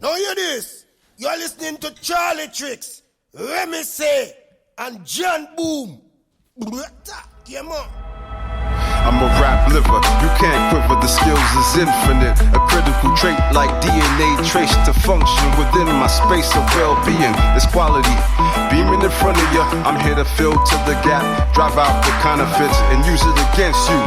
Now hear this. You're listening to charlietrix, remise, and jhanboom. Come on. I'm a rap liver, you can't quiver, the skills is infinite. A critical trait like DNA traced to function within my space of well-being. It's quality, beaming in front of you, I'm here to fill to the gap. Drive out the counterfeits and use it against you.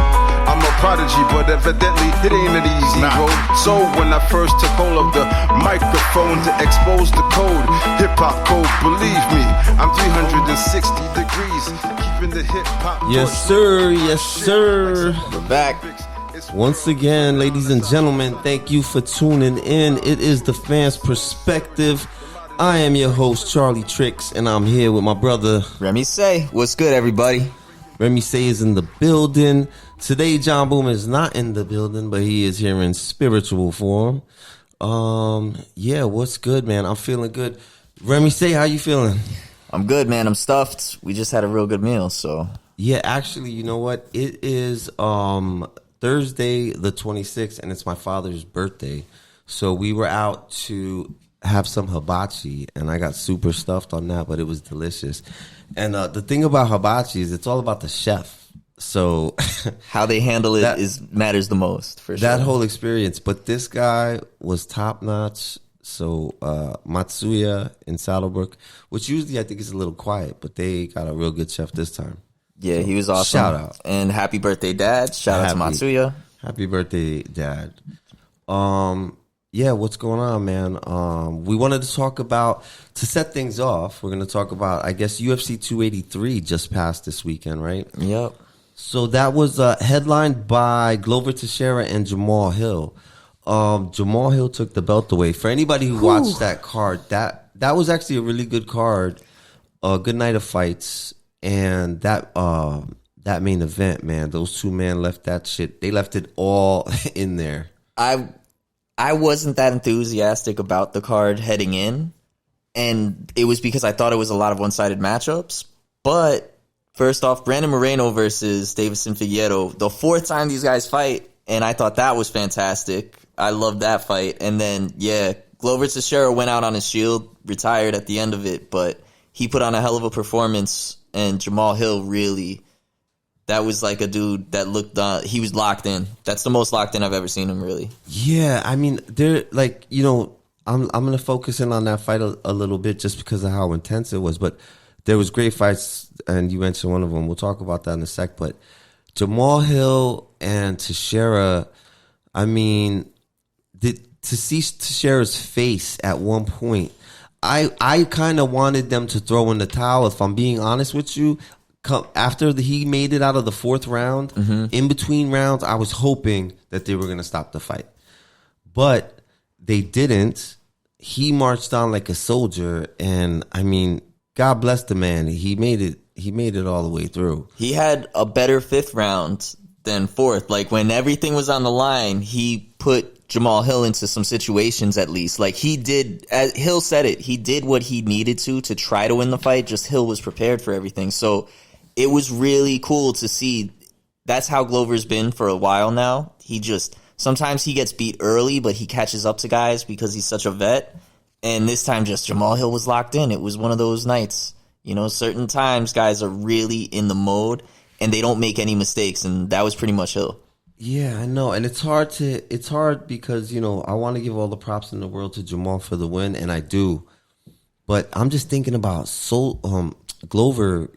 I'm a prodigy, but evidently it ain't an easy road. So when I first took hold of the microphone to expose the code, hip-hop code, believe me, I'm 360 degrees, keeping the hip-hop. Yes, sir. Yes, sir. We're back. Once again, ladies and gentlemen, thank you for tuning in. It is the Fans Perspective. I am your host, charlietrix, and I'm here with my brother, Remise. What's good, everybody? Remise is in the building. Today, jhanboom is not in the building, but he is here in spiritual form. Yeah, what's good, man? I'm feeling good. Remise, how you feeling? I'm good, man. I'm stuffed. We just had a real good meal, so... Yeah, actually, you know what? It is Thursday the 26th, and it's my father's birthday. So we were out to have some hibachi, and I got super stuffed on that, but it was delicious. And the thing about hibachi is it's all about the chef. So how they handle it matters the most, for sure. That whole experience. But this guy was top-notch. So Matsuya in Saddlebrook, which usually I think is a little quiet, but they got a real good chef this time. Yeah, he was awesome. Shout out. And happy birthday, Dad. Shout out to Matsuya. Happy birthday, Dad. Yeah, what's going on, man? We wanted to talk about, to set things off, we're going to talk about, I guess, UFC 283 just passed this weekend, right? Yep. So that was headlined by Glover Teixeira and Jamal Hill. Jamal Hill took the belt away. For anybody who watched that card, that was actually a really good card. A good night of fights. And that main event, man, those two men left that shit. They left it all in there. I wasn't that enthusiastic about the card heading in, and it was because I thought it was a lot of one-sided matchups. But first off, Brandon Moreno versus Davison Figueiredo, the fourth time these guys fight, and I thought that was fantastic. I loved that fight. And then, yeah, Glover Teixeira went out on his shield, retired at the end of it, but he put on a hell of a performance. And Jamal Hill really, that was like a dude that looked, he was locked in. That's the most locked in I've ever seen him, really. Yeah, I mean, they're like, you know, I'm going to focus in on that fight a little bit just because of how intense it was. But there was great fights, and you mentioned one of them. We'll talk about that in a sec. But Jamal Hill and Teixeira, I mean, to see Teixeira's face at one point, I kind of wanted them to throw in the towel, if I'm being honest with you. After he made it out of the fourth round, in between rounds, I was hoping that they were going to stop the fight. But they didn't. He marched on like a soldier, and I mean, God bless the man. He made it all the way through. He had a better fifth round than fourth. Like, when everything was on the line, he put Jamal Hill into some situations, at least. Like, he did, as Hill said it, he did what he needed to try to win the fight. Just Hill was prepared for everything. So it was really cool to see. That's how Glover's been for a while now. Sometimes he gets beat early, but he catches up to guys because he's such a vet. And this time, just Jamal Hill was locked in. It was one of those nights. You know, certain times guys are really in the mode and they don't make any mistakes. And that was pretty much Hill. Yeah, I know. And it's hard because, you know, I want to give all the props in the world to Jamal for the win, and I do. But I'm just thinking about Glover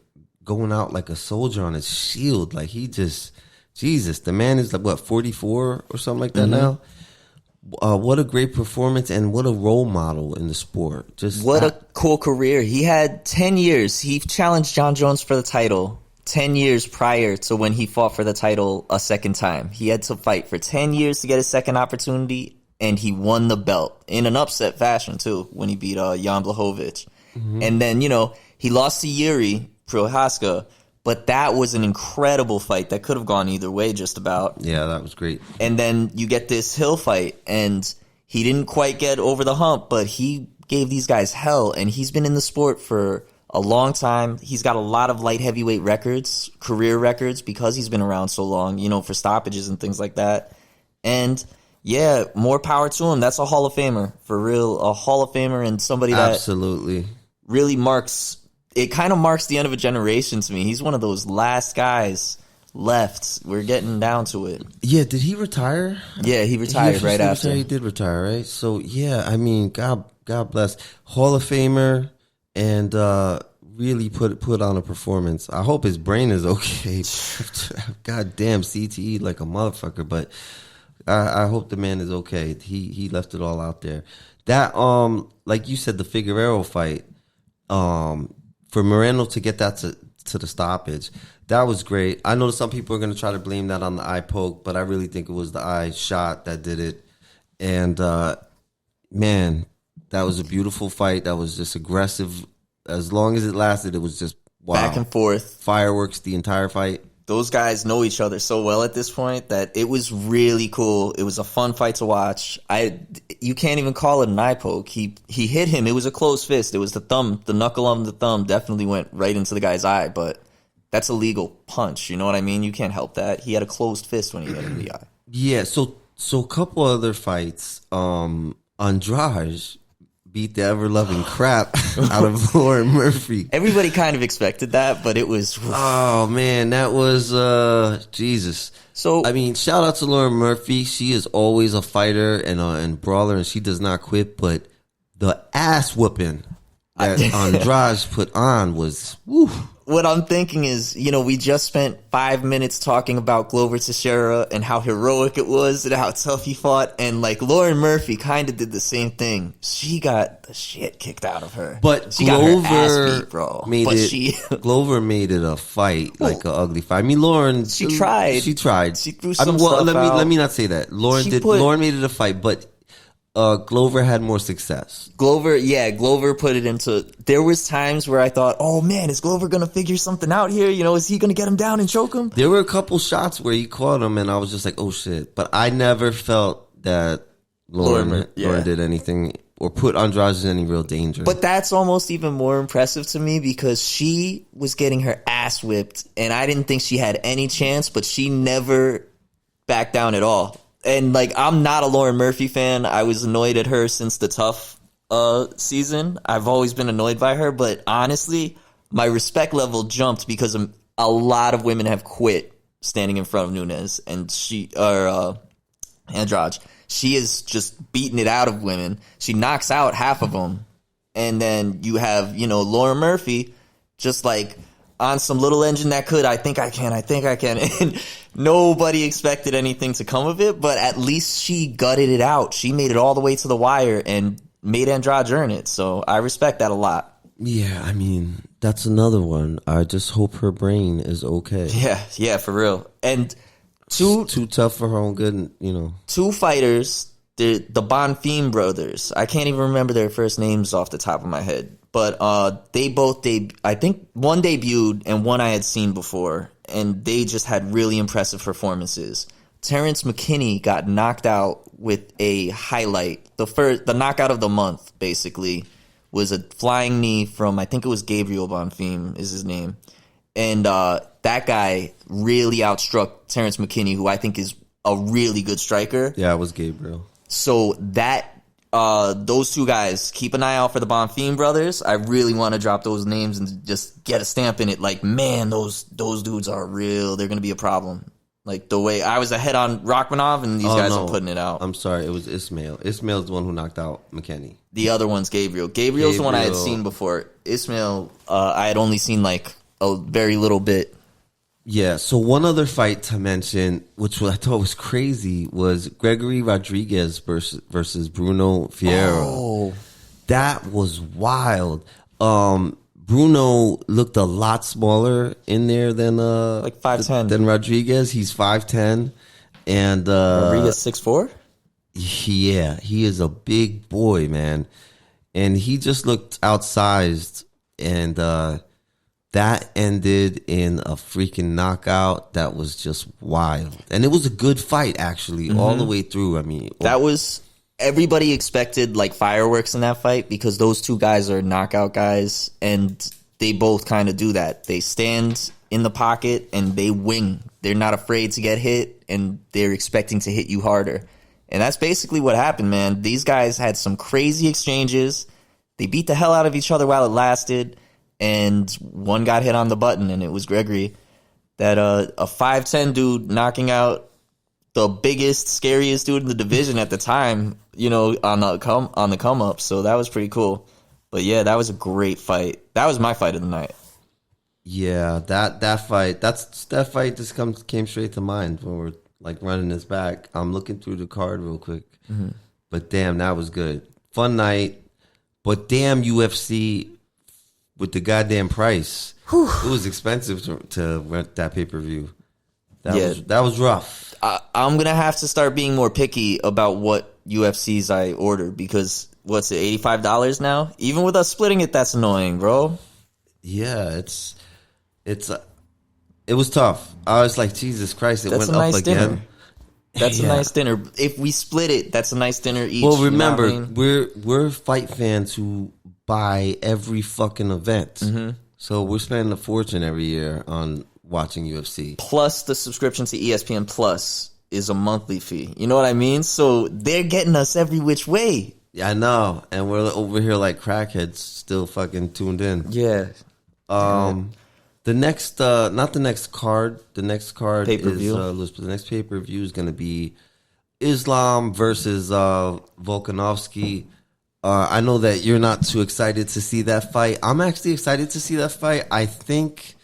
going out like a soldier on his shield. Like, Jesus, the man is like, what, 44 or something like that now? What a great performance, and what a role model in the sport. What a cool career. He had 10 years. He challenged John Jones for the title 10 years prior to when he fought for the title a second time. He had to fight for 10 years to get a second opportunity, and he won the belt in an upset fashion, too, when he beat Jan Blachowicz. And then, you know, he lost to Yuri Prohaska, but that was an incredible fight that could have gone either way, just about. Yeah, that was great. And then you get this Hill fight, and he didn't quite get over the hump, but he gave these guys hell, and he's been in the sport for a long time. He's got a lot of light heavyweight records, career records, because he's been around so long, you know, for stoppages and things like that. And yeah, more power to him. That's a Hall of Famer, for real. A Hall of Famer and somebody that absolutely really marks the end of a generation to me. He's one of those last guys left. We're getting down to it. Yeah, did he retire? Yeah, he retired right after. He did retire, right? So yeah, I mean, God bless. Hall of Famer, and really put on a performance. I hope his brain is okay. God damn, CTE like a motherfucker, but I hope the man is okay. He left it all out there. That like you said, the Figueroa fight, for Moreno to get that to the stoppage, that was great. I know some people are going to try to blame that on the eye poke, but I really think it was the eye shot that did it. And man, that was a beautiful fight. That was just aggressive. As long as it lasted, it was just wow. Back and forth. Fireworks the entire fight. Those guys know each other so well at this point that it was really cool. It was a fun fight to watch. You can't even call it an eye poke. He hit him. It was a closed fist. It was the thumb. The knuckle of the thumb definitely went right into the guy's eye, but that's a legal punch. You know what I mean? You can't help that. He had a closed fist when he hit him in the eye. Yeah, so a couple other fights. Andrade beat the ever-loving crap out of Lauren Murphy. Everybody kind of expected that, but it was... Oh, man, that was... Jesus. So, I mean, shout out to Lauren Murphy. She is always a fighter and brawler, and she does not quit, but the ass-whooping that Andrade put on was... Woo. What I'm thinking is, we just spent 5 minutes talking about Glover Teixeira and how heroic it was and how tough he fought. And Lauren Murphy kind of did the same thing. She got the shit kicked out of her. But she Glover got her ass beat, bro. Glover made it a fight, like an ugly fight. I mean, Lauren, she tried. She tried. She threw some stuff out. Let me not say that. Lauren made it a fight, but Glover had more success. Glover put it into... There was times where I thought, oh man, is Glover going to figure something out here? Is he going to get him down and choke him? There were a couple shots where he caught him and I was just like, oh shit. But I never felt that Lauren did anything or put Andrade in any real danger. But that's almost even more impressive to me because she was getting her ass whipped and I didn't think she had any chance, but she never backed down at all. And I'm not a Lauren Murphy fan. I was annoyed at her since the Tough season. I've always been annoyed by her, but honestly, my respect level jumped because a lot of women have quit standing in front of Nunes and Andrade. She is just beating it out of women. She knocks out half of them, and then you have Lauren Murphy just on some little engine that could, I think I can. And nobody expected anything to come of it, but at least she gutted it out. She made it all the way to the wire and made Andrade earn it. So I respect that a lot. Yeah, I mean, that's another one. I just hope her brain is okay. Yeah, for real. And too tough for her own good, Two fighters, the Bonfim brothers. I can't even remember their first names off the top of my head. But they both, I think one debuted and one I had seen before, and they just had really impressive performances. Terrence McKinney got knocked out with a highlight. The knockout of the month, basically, was a flying knee from, I think it was Gabriel Bonfim is his name. And that guy really outstruck Terrence McKinney, who I think is a really good striker. Yeah, it was Gabriel. So those two guys, keep an eye out for the Bonfim brothers. I really want to drop those names and just get a stamp in it. Man, those dudes are real. They're going to be a problem. The way I was ahead on Rachmanov and these guys are putting it out. I'm sorry, it was Ismail. Ismail's the one who knocked out McKinney. The other one's Gabriel. Gabriel's the one I had seen before. Ismail, I had only seen a very little bit. Yeah, so one other fight to mention, which I thought was crazy, was Gregory Rodriguez versus Bruno Fierro. Oh. That was wild. Bruno looked a lot smaller in there than 5'10" than Rodriguez. He's 5'10", and Rodriguez 6'4". Yeah, he is a big boy, man, and he just looked outsized, and that ended in a freaking knockout that was just wild. And it was a good fight, actually, all the way through. I mean, everybody expected fireworks in that fight because those two guys are knockout guys, and they both kind of do that. They stand in the pocket and they wing they're not afraid to get hit, and they're expecting to hit you harder. And that's basically what happened, man. These guys had some crazy exchanges. They beat the hell out of each other while it lasted, and one got hit on the button, and it was Gregory. That a 5'10" dude knocking out the biggest, scariest dude in the division at the time, you know, on the come up. So that was pretty cool. But yeah, that was a great fight. That was my fight of the night. Yeah, that fight just came straight to mind when we're like running this back. I'm looking through the card real quick, but damn, that was good. Fun night, but damn UFC with the goddamn price. Whew. It was expensive to rent that pay-per-view. That was rough. I'm gonna have to start being more picky about what UFCs I order, because what's it, $85 now? Even with us splitting it, that's annoying, bro. Yeah, it was tough. I was like, Jesus Christ, that's went up again. Dinner. That's a nice dinner. If we split it, that's a nice dinner each. Well, remember, you know what I mean? we're fight fans who buy every fucking event. So we're spending a fortune every year on watching UFC. Plus the subscription to ESPN Plus is a monthly fee. You know what I mean? So they're getting us every which way. Yeah, I know. And we're over here like crackheads still fucking tuned in. Yeah. The next, not the next card. The next card pay-per-view. The next pay-per-view is going to be Islam versus Volkanovski. I know that you're not too excited to see that fight. I'm actually excited to see that fight. I think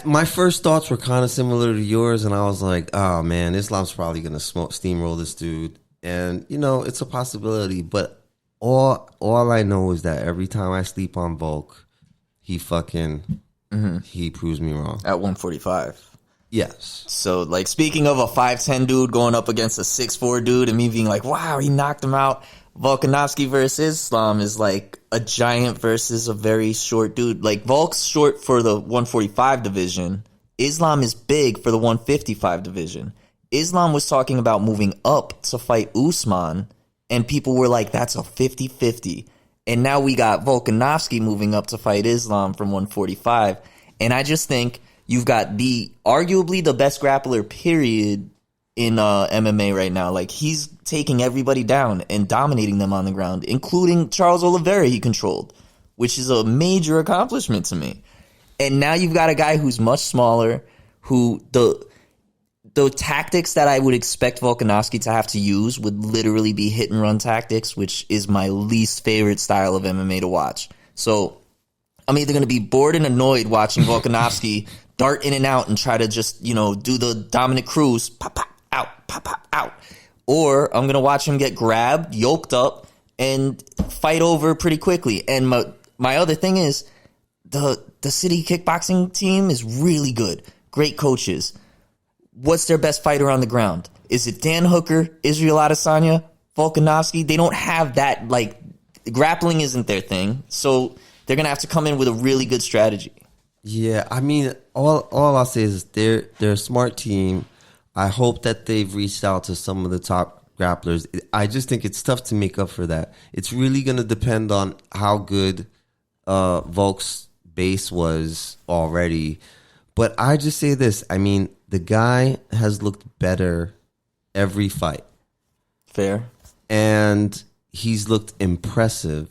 my first thoughts were kind of similar to yours, and I was like, oh man, Islam's probably going to steamroll this dude. And, you know, it's a possibility, but all I know is that every time I sleep on Volk, he proves me wrong. At 145. Yes. So, like, speaking of a 5'10" dude going up against a 6'4" dude and me being like, wow, he knocked him out. Volkanovski versus Islam is like a giant versus a very short dude. Like, Volk's short for the 145 division. Islam is big for the 155 division. Islam was talking about moving up to fight Usman, and people were like, that's a 50-50. And now we got Volkanovski moving up to fight Islam from 145. And I just think you've got arguably the best grappler, period, in MMA right now. Like, he's taking everybody down and dominating them on the ground, including Charles Oliveira he controlled, which is a major accomplishment to me. And now you've got a guy who's much smaller, who the tactics that I would expect Volkanovski to have to use would literally be hit and run tactics, which is my least favorite style of MMA to watch. So I'm either going to be bored and annoyed watching Volkanovski dart in and out and try to just, you know, do the Dominic Cruz, pop, pop, out. Or I'm going to watch him get grabbed, yoked up, and fight over pretty quickly. And my other thing is the city kickboxing team is really good. Great coaches. What's their best fighter on the ground? Is it Dan Hooker, Israel Adesanya, Volkanovski? They don't have that, like, grappling isn't their thing. So they're going to have to come in with a really good strategy. Yeah, I mean, all I'll say is they're a smart team. I hope that they've reached out to some of the top grapplers. I just think it's tough to make up for that. It's really going to depend on how good Volk's base was already. But I just say this. I mean, the guy has looked better every fight. Fair. And he's looked impressive.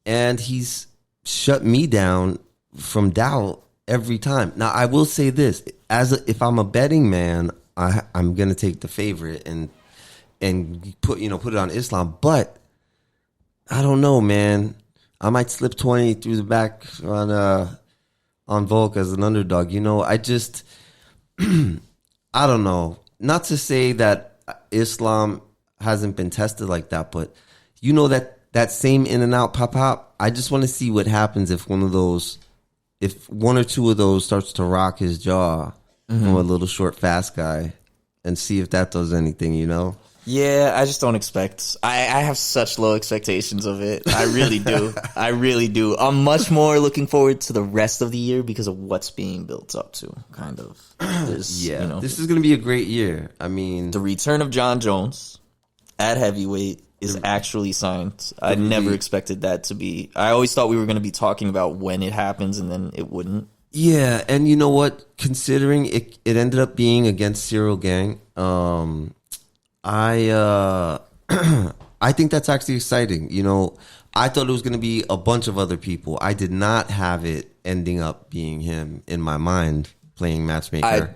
And he's shut me down from doubt every time. Now, I will say this. If I'm a betting man, I'm going to take the favorite and put it on Islam. But I don't know, man. I might slip 20 through the back on Volk as an underdog. You know, I just... I don't know. Not to say that Islam hasn't been tested like that, but you know that same in and out pop. I just want to see what happens if one or two of those starts to rock his jaw from a little short fast guy, and see if that does anything, you know? Yeah, I just don't expect. I have such low expectations of it. I really do. I really do. I'm much more looking forward to the rest of the year because of what's being built up to, kind of. Yeah, you know, this is going to be a great year. I mean... The return of John Jones at heavyweight is actually signed. I never expected that to be... I always thought we were going to be talking about when it happens, and then it wouldn't. Yeah, and you know what? Considering it ended up being against Cyril Gang, I I think that's actually exciting. You know, I thought it was going to be a bunch of other people. I did not have it ending up being him in my mind playing matchmaker.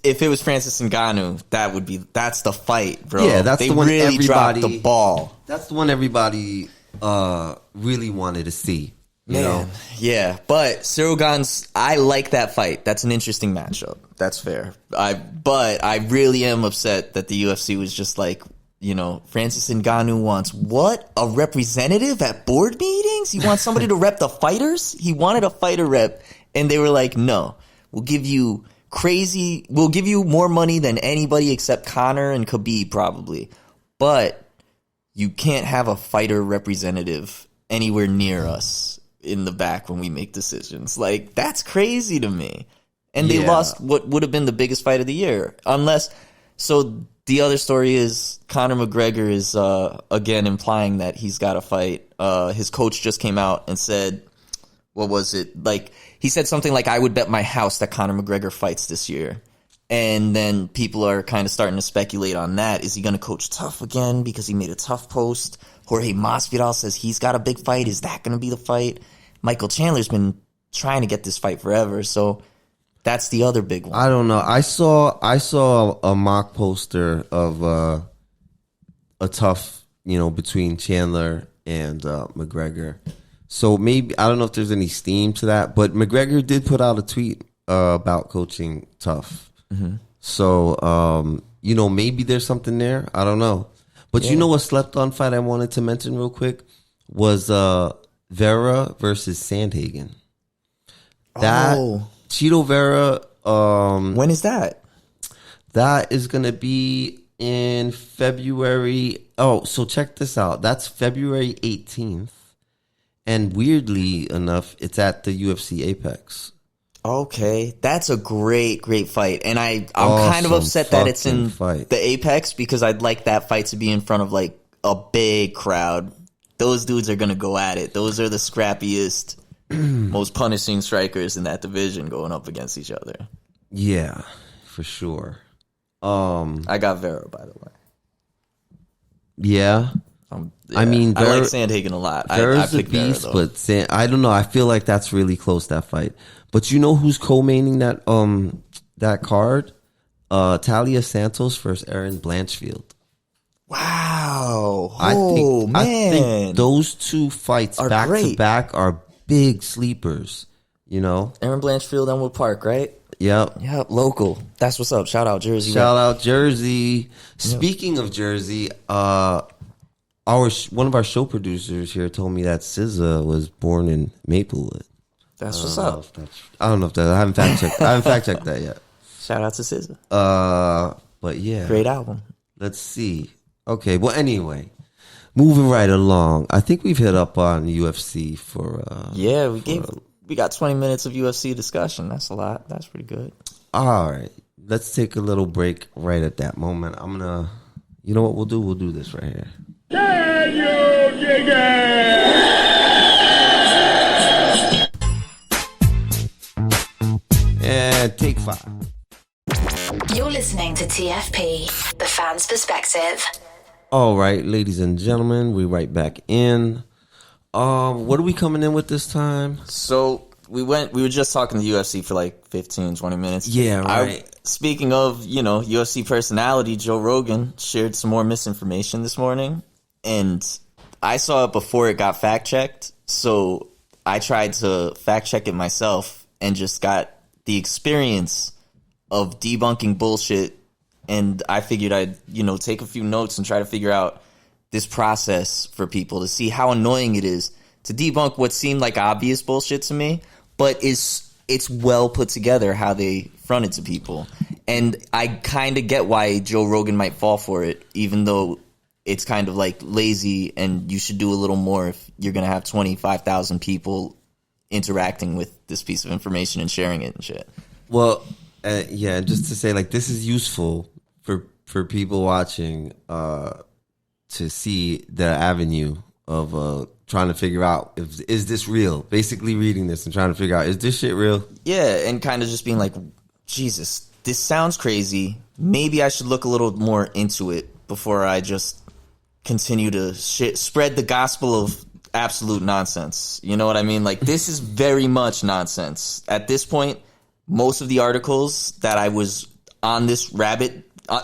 If it was Francis Ngannou, that's the fight, bro. Yeah, that's they the one really everybody dropped the ball. That's the one everybody really wanted to see. You know? Yeah, but Cyril Gans, I like that fight. That's an interesting matchup. That's fair. But I really am upset that the UFC was just like, you know, Francis Ngannou wants what? A representative at board meetings? He wants somebody to rep the fighters? He wanted a fighter rep, and they were like, no, we'll give you more money than anybody except Conor and Khabib probably. But you can't have a fighter representative anywhere near us in the back when we make decisions. Like, that's crazy to me. And they lost what would have been the biggest fight of the year. So the other story is Conor McGregor is again implying that he's got to fight. His coach just came out and said, what was it? Like, he said something like, I would bet my house that Conor McGregor fights this year. And then people are kind of starting to speculate on that. Is he going to coach tough again because he made a tough post? Jorge Masvidal says he's got a big fight. Is that going to be the fight? Michael Chandler's been trying to get this fight forever. So that's the other big one. I don't know. I saw a mock poster of a tough, you know, between Chandler and McGregor. So maybe, I don't know if there's any steam to that, but McGregor did put out a tweet about coaching tough. Mm-hmm. So, you know, maybe there's something there. I don't know. But you know what slept on fight I wanted to mention real quick was Vera versus Sandhagen. Cheeto Vera. When is that? That is going to be in February. Oh, so check this out. That's February 18th. And weirdly enough, it's at the UFC Apex. Okay, that's a great fight. And I'm kind of upset that it's in the Apex because I'd like that fight to be in front of like a big crowd. Those dudes are going to go at it. Those are the scrappiest, most punishing strikers in that division going up against each other. Yeah, for sure. I got Vera, by the way. Yeah. I mean, I like Sandhagen a lot. Vera's a beast, Vera, but I don't know. I feel like that's really close, that fight. But you know who's co-maining that card? Talia Santos versus Erin Blanchfield. Wow. I think those two fights back to back are big sleepers, you know? Erin Blanchfield, Elmwood Park, right? Yep. Yep, local. That's what's up. Shout out Jersey. Shout out Jersey. Speaking of Jersey, one of our show producers here told me that SZA was born in Maplewood. That's what's up. I don't know if that. I haven't fact checked that yet. Shout out to SZA. But yeah, great album. Let's see. Okay. Well, anyway, moving right along. I think we've hit up on UFC for. We got 20 minutes of UFC discussion. That's a lot. That's pretty good. All right. Let's take a little break right at that moment. I'm gonna. You know what we'll do? We'll do this right here. Can you dig it? And take 5. You're listening to TFP, the fan's perspective. All right, ladies and gentlemen, we're right back in. What are we coming in with this time? So we were just talking to the UFC for like 15, 20 minutes. Yeah, right. Speaking of, UFC personality, Joe Rogan shared some more misinformation this morning. And I saw it before it got fact-checked, so I tried to fact-check it myself and just got the experience of debunking bullshit, and I figured I'd, take a few notes and try to figure out this process for people to see how annoying it is to debunk what seemed like obvious bullshit to me, but it's well put together how they front it to people. And I kind of get why Joe Rogan might fall for it, even though it's kind of like lazy and you should do a little more if you're going to have 25,000 people interacting with this piece of information and sharing it and shit. Well, just to say, like, this is useful for people watching to see the avenue of trying to figure out is this real? Basically reading this and trying to figure out, is this shit real? Yeah, and kind of just being like, Jesus, this sounds crazy. Maybe I should look a little more into it before I just continue to spread the gospel of absolute nonsense. You know what I mean? Like, this is very much nonsense. At this point, most of the articles that I was on this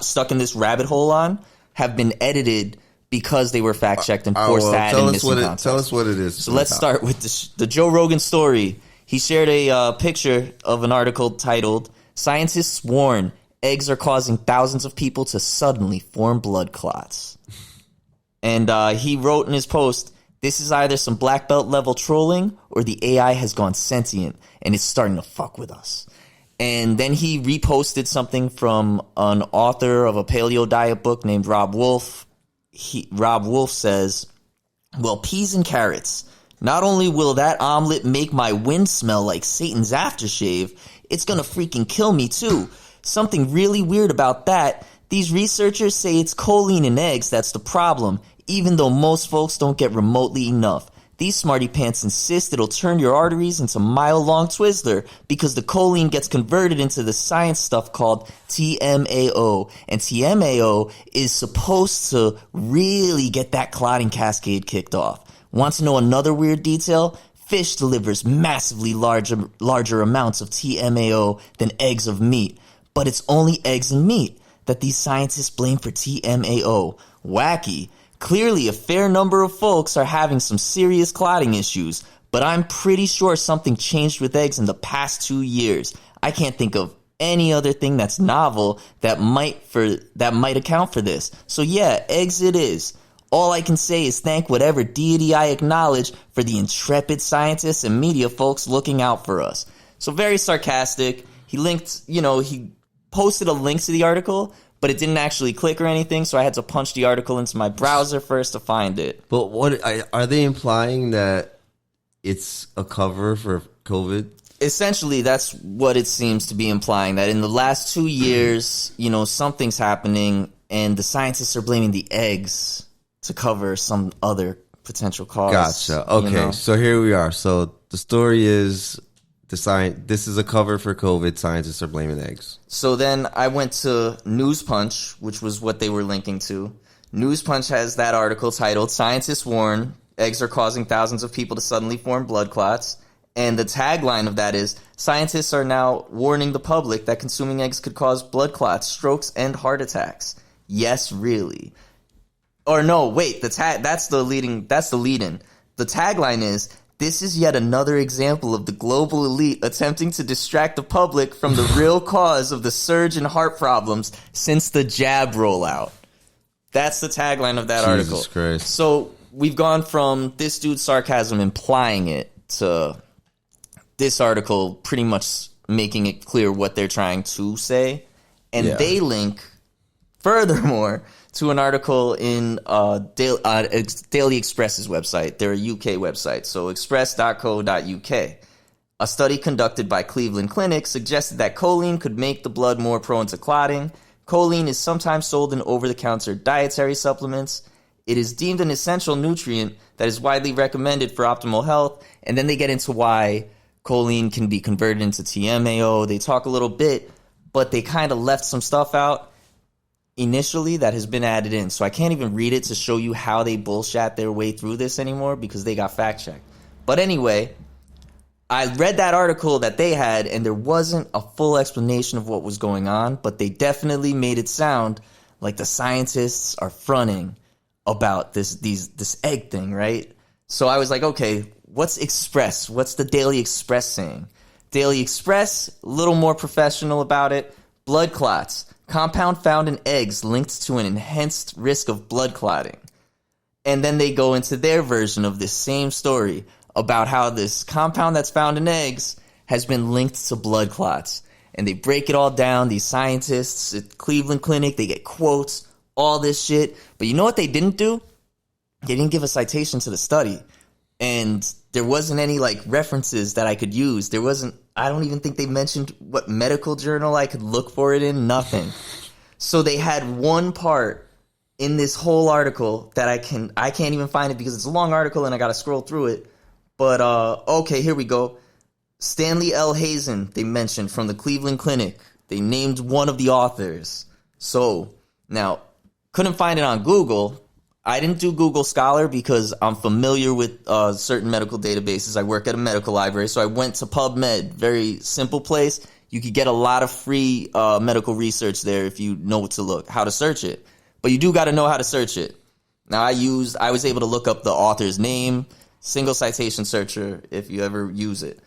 stuck in this rabbit hole on have been edited because they were fact checked and forced to add in missing context. Tell us what it is. So let's start with the Joe Rogan story. He shared a picture of an article titled, "Scientists warn eggs are causing thousands of people to suddenly form blood clots." And he wrote in his post, "This is either some black belt level trolling or the AI has gone sentient and it's starting to fuck with us." And then he reposted something from an author of a paleo diet book named Rob Wolf. Rob Wolf says, "Well, peas and carrots. Not only will that omelet make my wind smell like Satan's aftershave, it's gonna freaking kill me too. Something really weird about that. These researchers say it's choline in eggs that's the problem, even though most folks don't get remotely enough. These smarty pants insist it'll turn your arteries into mile-long Twizzler because the choline gets converted into the science stuff called TMAO. And TMAO is supposed to really get that clotting cascade kicked off. Want to know another weird detail? Fish delivers massively larger amounts of TMAO than eggs of meat. But it's only eggs and meat that these scientists blame for TMAO. Wacky. Clearly, a fair number of folks are having some serious clotting issues, but I'm pretty sure something changed with eggs in the past 2 years. I can't think of any other thing that's novel that might account for this. So yeah, eggs it is. All I can say is thank whatever deity I acknowledge for the intrepid scientists and media folks looking out for us." So very sarcastic. He linked, he posted a link to the article, but it didn't actually click or anything, so I had to punch the article into my browser first to find it. But what are they implying, that it's a cover for COVID? Essentially, that's what it seems to be implying, that in the last 2 years, something's happening, and the scientists are blaming the eggs to cover some other potential cause. Gotcha. Okay, so here we are. So the story is, this is a cover for COVID. Scientists are blaming eggs. So then I went to News Punch, which was what they were linking to. News Punch has that article titled, "Scientists warn eggs are causing thousands of people to suddenly form blood clots." And the tagline of that is, "Scientists are now warning the public that consuming eggs could cause blood clots, strokes, and heart attacks." Yes, really. Or no, wait, that's the lead-in. The tagline is, "This is yet another example of the global elite attempting to distract the public from the real cause of the surge in heart problems since the jab rollout." That's the tagline of that article. Jesus Christ. So we've gone from this dude's sarcasm implying it to this article pretty much making it clear what they're trying to say. And they link, furthermore, to an article in Daily Express's website. They're a UK website, so express.co.uk. A study conducted by Cleveland Clinic suggested that choline could make the blood more prone to clotting. Choline is sometimes sold in over-the-counter dietary supplements. It is deemed an essential nutrient that is widely recommended for optimal health. And then they get into why choline can be converted into TMAO. They talk a little bit, but they kind of left some stuff out initially that has been added in. So I can't even read it to show you how they bullshit their way through this anymore because they got fact checked. But anyway, I read that article that they had and there wasn't a full explanation of what was going on, but they definitely made it sound like the scientists are fronting about this egg thing, right? So I was like, okay, what's Express? What's the Daily Express saying? Daily Express, a little more professional about it. Blood clots. Compound found in eggs linked to an enhanced risk of blood clotting. And then they go into their version of this same story about how this compound that's found in eggs has been linked to blood clots. And they break it all down. These scientists at Cleveland Clinic, they get quotes, all this shit. But you know what they didn't do? They didn't give a citation to the study. And there wasn't any references that I could use. I don't even think they mentioned what medical journal I could look for it in. Nothing. So they had one part in this whole article that I can't even find it because it's a long article and I got to scroll through it. But, okay, here we go. Stanley L. Hazen, they mentioned, from the Cleveland Clinic. They named one of the authors. So, now, couldn't find it on Google. I didn't do Google Scholar because I'm familiar with certain medical databases. I work at a medical library, so I went to PubMed. Very simple place. You could get a lot of free medical research there if you know what to look, how to search it. But you do got to know how to search it. Now, I was able to look up the author's name, single citation searcher, if you ever use it.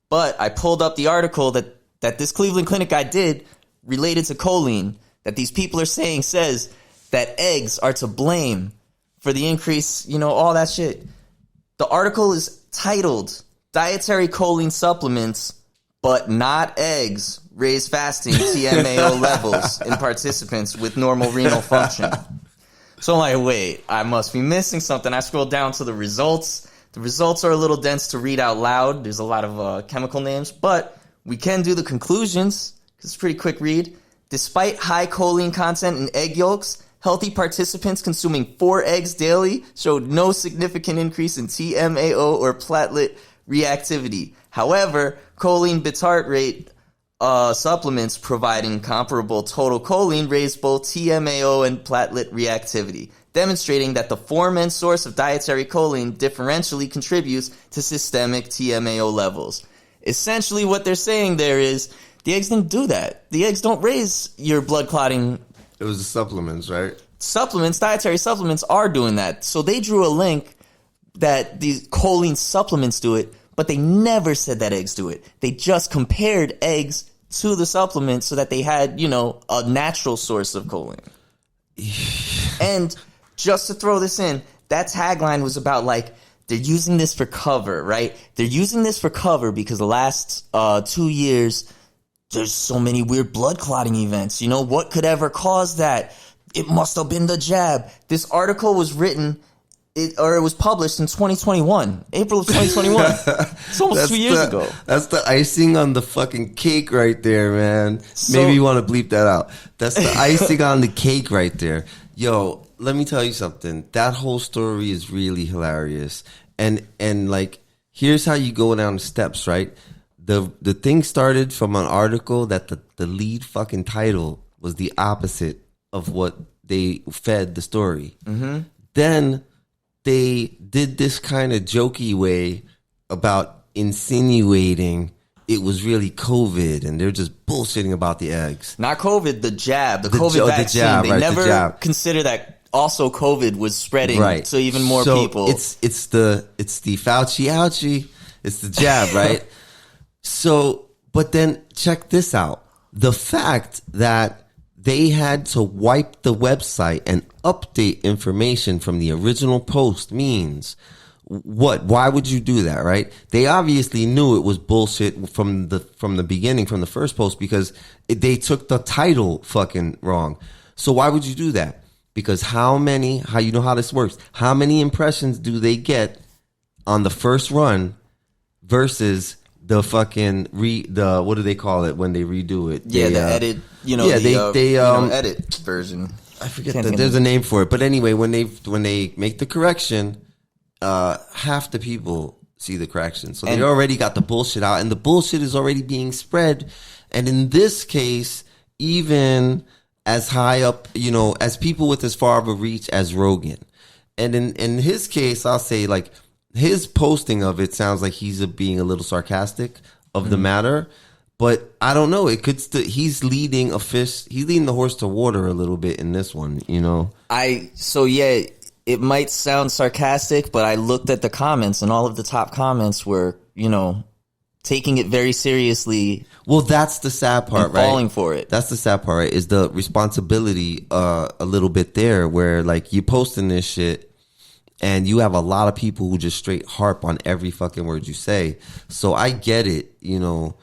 But I pulled up the article that this Cleveland Clinic guy did related to choline, that these people are saying says that eggs are to blame for the increase, all that shit. The article is titled Dietary Choline Supplements, but not eggs, raise fasting TMAO levels in participants with normal renal function. So I'm like, wait, I must be missing something. I scrolled down to the results. The results are a little dense to read out loud. There's a lot of chemical names, but we can do the conclusions because it's a pretty quick read. Despite high choline content in egg yolks, healthy participants consuming 4 eggs daily showed no significant increase in TMAO or platelet reactivity. However, choline bitartrate supplements providing comparable total choline raised both TMAO and platelet reactivity, demonstrating that the form and source of dietary choline differentially contributes to systemic TMAO levels. Essentially what they're saying there is the eggs didn't do that. The eggs don't raise your blood clotting. It was the supplements, right? Supplements, dietary supplements are doing that. So they drew a link that these choline supplements do it, but they never said that eggs do it. They just compared eggs to the supplements so that they had, a natural source of choline. And just to throw this in, that tagline was about they're using this for cover, right? They're using this for cover because the last 2 years, there's so many weird blood clotting events. What could ever cause that? It must have been the jab. This article was written, it was published in 2021, April of 2021. It's almost 2 years ago. That's the icing on the fucking cake right there, man. Maybe you want to bleep that out. That's the icing on the cake right there. Yo, let me tell you something. That whole story is really hilarious. And here's how you go down the steps, right? The thing started from an article that the lead fucking title was the opposite of what they fed the story. Mm-hmm. Then they did this kind of jokey way about insinuating it was really COVID, and they're just bullshitting about the eggs. Not COVID, the jab, the COVID vaccine. The jab, they never consider that also COVID was spreading to even more people. It's the Fauci ouchie. It's the jab, right? So, but then check this out. The fact that they had to wipe the website and update information from the original post means what? Why would you do that, right? They obviously knew it was bullshit from the beginning, from the first post, because they took the title fucking wrong. So why would you do that? Because how you know how this works? How many impressions do they get on the first run versus the fucking what do they call it when they redo it? Yeah, the edit. Edit version. I forget there's a name for it, but anyway, when they make the correction, half the people see the correction, so they already got the bullshit out, and the bullshit is already being spread. And in this case, even as high up, as people with as far of a reach as Rogan, and in his case, I'll say his posting of it sounds like he's being a little sarcastic of the matter, but I don't know. It could he's leading the horse to water a little bit in this one, It might sound sarcastic, but I looked at the comments, and all of the top comments were, taking it very seriously. Well, that's the sad part, right? Falling for it. That's the sad part, right? Is the responsibility a little bit there, where you posting this shit, and you have a lot of people who just straight harp on every fucking word you say. So I get it,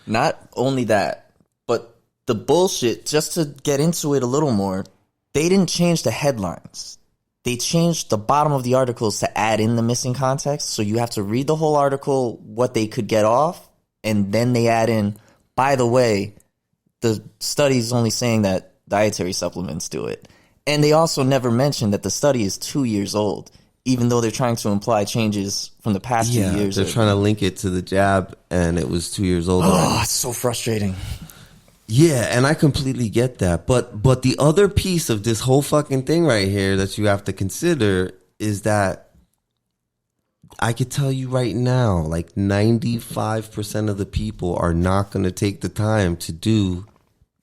Not only that, but the bullshit, just to get into it a little more, they didn't change the headlines. They changed the bottom of the articles to add in the missing context. So you have to read the whole article, what they could get off, and then they add in, by the way, the study is only saying that dietary supplements do it. And they also never mentioned that the study is 2 years old, even though they're trying to imply changes from the past 2 years. They're trying to link it to the jab, and it was 2 years old. Oh, it's so frustrating. Yeah, and I completely get that. But the other piece of this whole fucking thing right here that you have to consider is that I could tell you right now, like 95% of the people are not going to take the time to do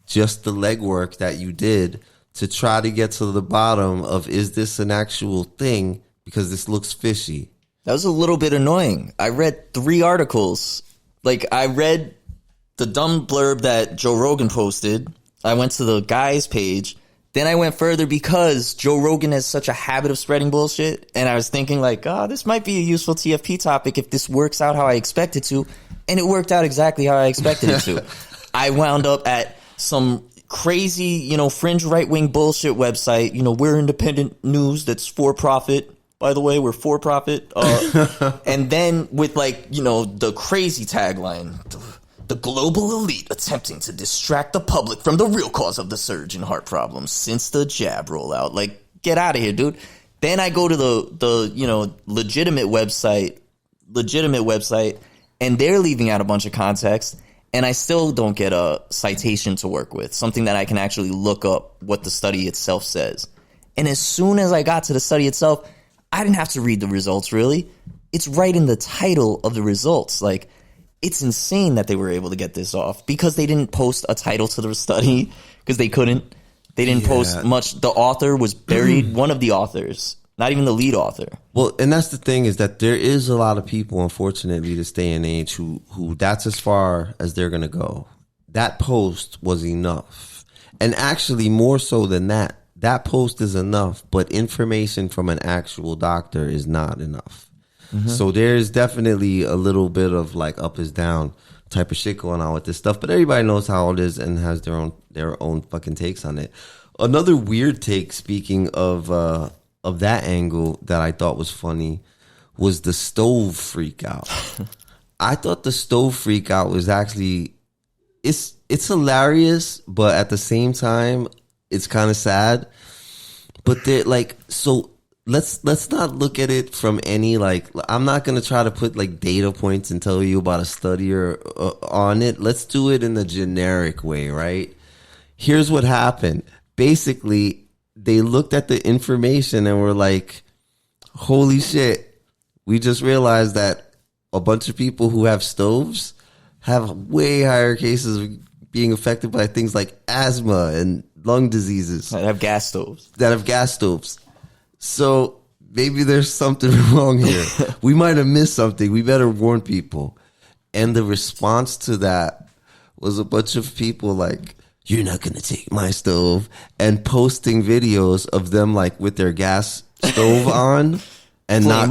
just the legwork that you did to try to get to the bottom of, is this an actual thing? Because this looks fishy. That was a little bit annoying. I read 3 articles. Like, I read the dumb blurb that Joe Rogan posted. I went to the guy's page. Then I went further because Joe Rogan has such a habit of spreading bullshit. And I was thinking like, this might be a useful TFP topic if this works out how I expect it to. And it worked out exactly how I expected it to. I wound up at some crazy, fringe right-wing bullshit website. We're independent news that's for profit. By the way, we're for profit. And then with the crazy tagline, the global elite attempting to distract the public from the real cause of the surge in heart problems since the jab rollout. Like, get out of here, dude. Then I go to the legitimate website, and they're leaving out a bunch of context, and I still don't get a citation to work with, something that I can actually look up what the study itself says. And as soon as I got to the study itself, I didn't have to read the results, really. It's right in the title of the results. Like, it's insane that they were able to get this off because they didn't post a title to the study because they couldn't. They didn't post much. The author was buried. One of the authors, not even the lead author. Well, and that's the thing, is that there is a lot of people, unfortunately, this day and age who that's as far as they're going to go. That post was enough. And actually, more so than that, that post is enough, but information from an actual doctor is not enough. Mm-hmm. So there's definitely a little bit of like up is down type of shit going on with this stuff, but everybody knows how it is and has their own fucking takes on it. Another weird take, speaking of that angle, that I thought was funny was the stove freak out. I thought the stove freak out was actually it's hilarious, but at the same time it's kind of sad. But they're like, so let's not look at it from any, like, I'm not going to try to put like data points and tell you about a study or on it. Let's do it in the generic way, right? Here's what happened. Basically, they looked at the information and were like, holy shit, we just realized that a bunch of people who have stoves have way higher cases of being affected by things like asthma and lung diseases. That have gas stoves. So maybe there's something wrong here. We might have missed something. We better warn people. And the response to that was a bunch of people like, you're not going to take my stove, and posting videos of them like with their gas stove on and not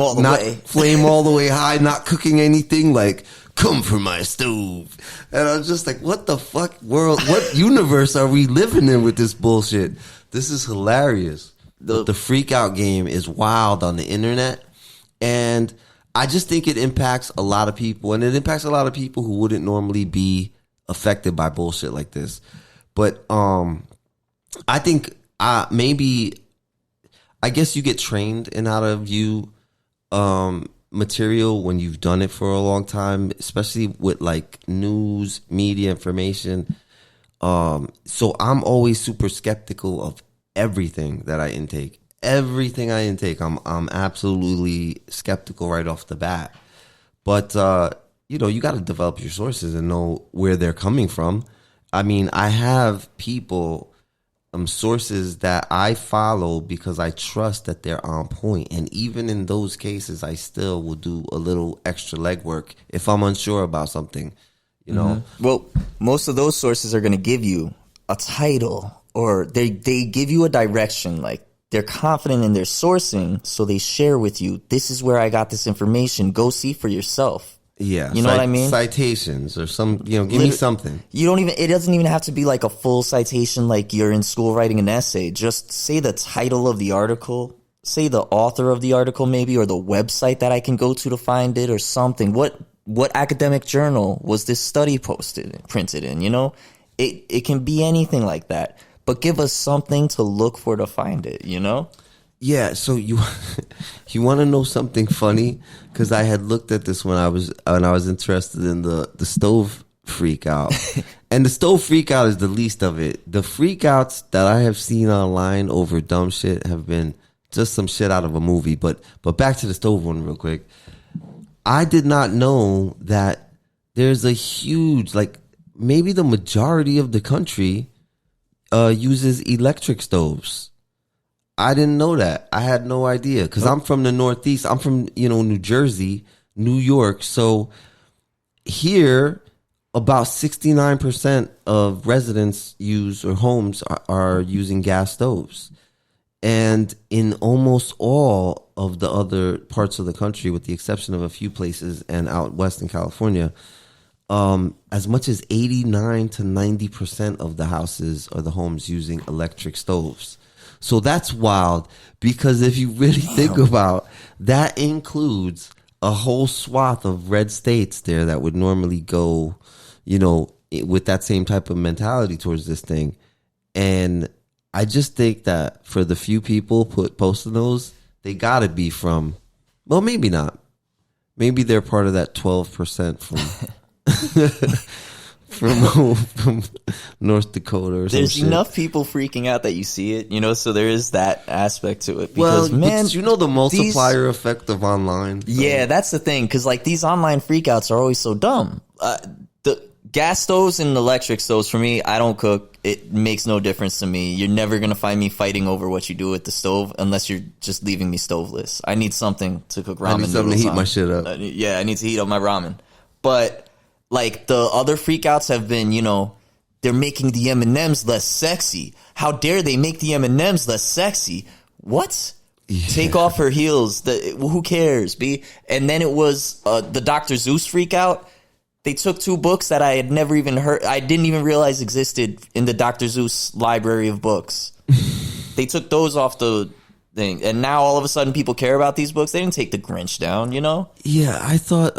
flame all the way high, not cooking anything, like, come for my stove. And I was just like, what the fuck world, what universe are we living in with this bullshit? This is hilarious. The freak out game is wild on the internet. And I just think it impacts a lot of people. And it impacts a lot of people who wouldn't normally be affected by bullshit like this. But I think maybe, I guess you get trained in how to view material when you've done it for a long time, especially with like news, media information. So I'm always super skeptical of everything that I intake. Everything I intake, I'm absolutely skeptical right off the bat. But you got to develop your sources and know where they're coming from. I mean, I have people, sources that I follow because I trust that they're on point. And even in those cases, I still will do a little extra legwork if I'm unsure about something, you know? Mm-hmm. Well, most of those sources are going to give you a title, or they give you a direction. Like, they're confident in their sourcing, so they share with you, this is where I got this information. Go see for yourself. Yeah. You know what I mean? Citations or some, give me something. It doesn't even have to be like a full citation like you're in school writing an essay. Just say the title of the article, say the author of the article maybe, or the website that I can go to find it or something. What academic journal was this study printed in, It can be anything like that. but give us something to look for to find it, you know? Yeah, so you want to know something funny? Because I had looked at this when I was interested in the stove freak out. And the stove freak out is the least of it. The freak outs that I have seen online over dumb shit have been just some shit out of a movie. But back to the stove one real quick. I did not know that there's a huge, like, maybe the majority of the country uses electric stoves. I didn't know that. I had no idea because I'm from the Northeast. I'm from, New Jersey, New York. So here, about 69% of residents homes are using gas stoves. And in almost all of the other parts of the country, with the exception of a few places and out west in California, as much as 89 to 90% of the houses or the homes using electric stoves. So that's wild because if you really think about that, includes a whole swath of red states there that would normally go, with that same type of mentality towards this thing. And I just think that for the few people posting those, they got to be from, well, maybe not. Maybe they're part of that 12% from North Dakota or something. There's enough people freaking out that you see it, so there is that aspect to it. Because, man, the multiplier effect of online. So. Yeah, that's the thing. Because, like, these online freakouts are always so dumb. The gas stoves and electric stoves, for me, I don't cook. It makes no difference to me. You're never going to find me fighting over what you do with the stove unless you're just leaving me stoveless. I need something to cook ramen. I need something to heat my shit up. I need to heat up my ramen. But, like, the other freakouts have been, they're making the M&Ms less sexy. How dare they make the M&Ms less sexy? What? Yeah. Take off her heels. Who cares, B? And then it was the Dr. Zeus freakout. They took two books that I had never even heard. I didn't even realize existed in the Dr. Zeus library of books. They took those off the thing. And now all of a sudden people care about these books. They didn't take the Grinch down, Yeah, I thought,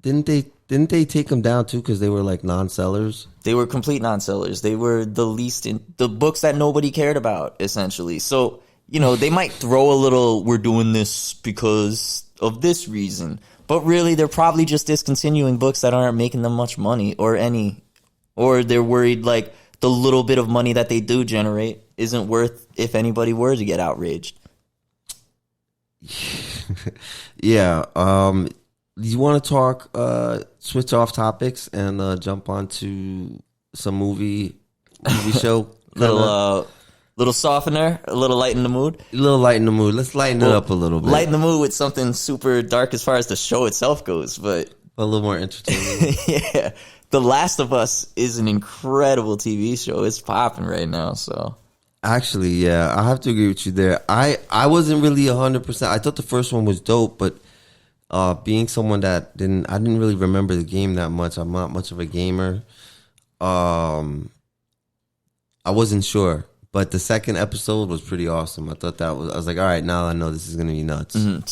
didn't they take them down too because they were like non-sellers? They were complete non-sellers. They were the least the books that nobody cared about, essentially. So, they might throw a little, we're doing this because of this reason. But really, they're probably just discontinuing books that aren't making them much money or they're worried like the little bit of money that they do generate isn't worth if anybody were to get outraged. Yeah. You want to talk, switch off topics and jump onto some movie show? Little softener, a little light in the mood. A little light in the mood. Let's lighten it up a little bit. Lighten the mood with something super dark as far as the show itself goes, but a little more entertaining. Yeah. The Last of Us is an incredible TV show. It's popping right now, so. Actually, yeah, I have to agree with you there. I wasn't really 100%. I thought the first one was dope, but being someone that I didn't really remember the game that much. I'm not much of a gamer. I wasn't sure. But the second episode was pretty awesome. I was like, all right, now I know this is going to be nuts. Mm-hmm.